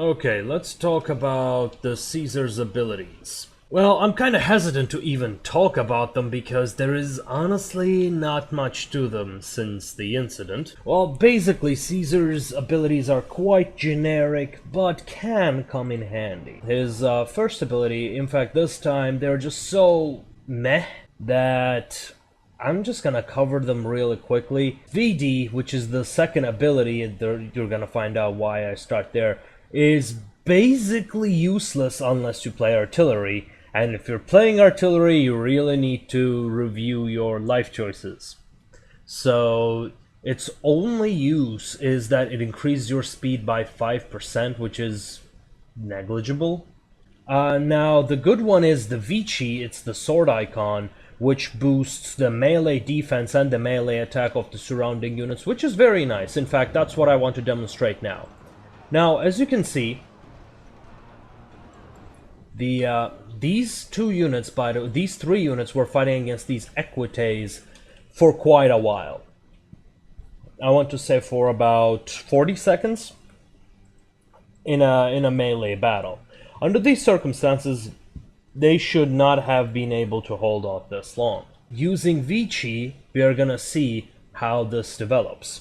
Okay, let's talk about the Caesar's abilities. Well, I'm kind of hesitant to even talk about them because there is honestly not much to them since the incident. Well, basically, Caesar's abilities are quite generic, but can come in handy. His first ability, in fact, this time, they're just so meh that I'm just gonna cover them really quickly. VD, which is the second ability, you're gonna find out why I start there, is basically useless unless you play artillery. And if you're playing artillery, you really need to review your life choices. So its only use is that it increases your speed by 5%, which is negligible. Now, the good one is the Vici, it's the sword icon, which boosts the melee defense and the melee attack of the surrounding units, which is very nice. In fact, that's what I want to demonstrate now. Now, as you can see, these three units were fighting against these equites for quite a while. I want to say for about 40 seconds in a melee battle. Under these circumstances, they should not have been able to hold off this long. Using Vici, we are gonna see how this develops.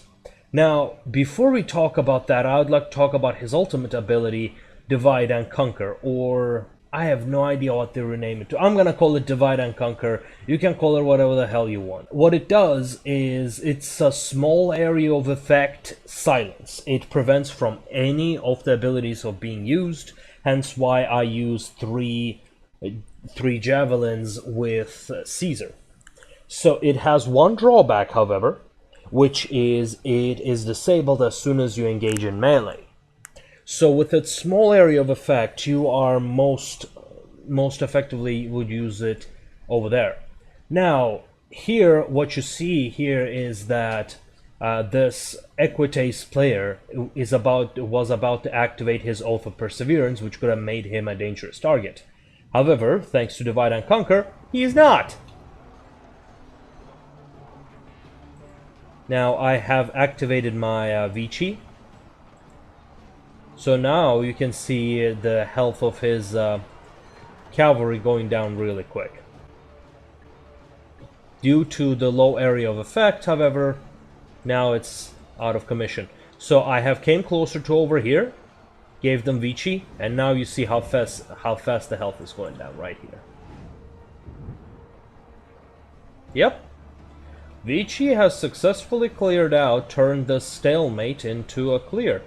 Now, before we talk about that, I would like to talk about his ultimate ability, Divide and Conquer, or I have no idea what they rename it to. I'm gonna call it Divide and Conquer. You can call it whatever the hell you want. What it does is, it's a small area of effect silence. It prevents from any of the abilities of being used, hence why I use three javelins with Caesar. So it has one drawback, however, which is it is disabled as soon as you engage in melee. So with its small area of effect, you are most effectively would use it over there. Now, here, what you see here is that this Equites player was about to activate his Oath of Perseverance, which could have made him a dangerous target. However, thanks to Divide and Conquer, he is not. Now I have activated my Vici. So now you can see the health of his cavalry going down really quick. Due to the low area of effect, however, now it's out of commission. So I have came closer to over here, gave them Vici, and now you see how fast the health is going down right here. Yep. Vici has successfully cleared out, turned the stalemate into a clear.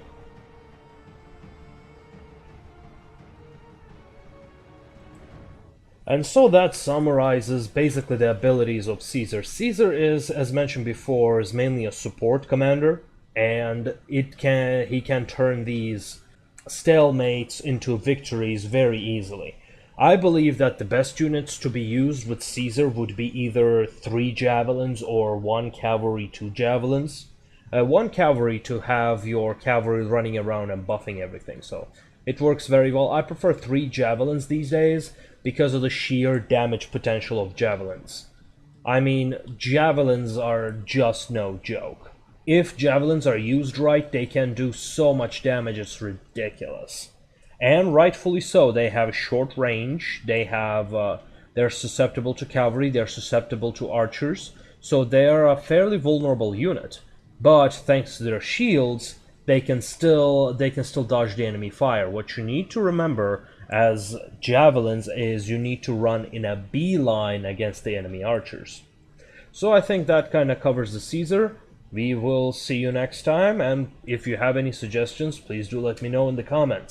And so that summarizes basically the abilities of Caesar. Caesar is, as mentioned before, is mainly a support commander, and he can turn these stalemates into victories very easily. I believe that the best units to be used with Caesar would be either 3 javelins or 1 cavalry, 2 javelins. 1 cavalry to have your cavalry running around and buffing everything, so it works very well. I prefer 3 javelins these days because of the sheer damage potential of javelins. I mean, javelins are just no joke. If javelins are used right, they can do so much damage, it's ridiculous. And rightfully so. They have short range, they're susceptible to cavalry, they're susceptible to archers, so they're a fairly vulnerable unit. But thanks to their shields, they can still dodge the enemy fire. What you need to remember as javelins is you need to run in a beeline against the enemy archers. So I think that kind of covers the Caesar. We will see you next time, and if you have any suggestions, please do let me know in the comments.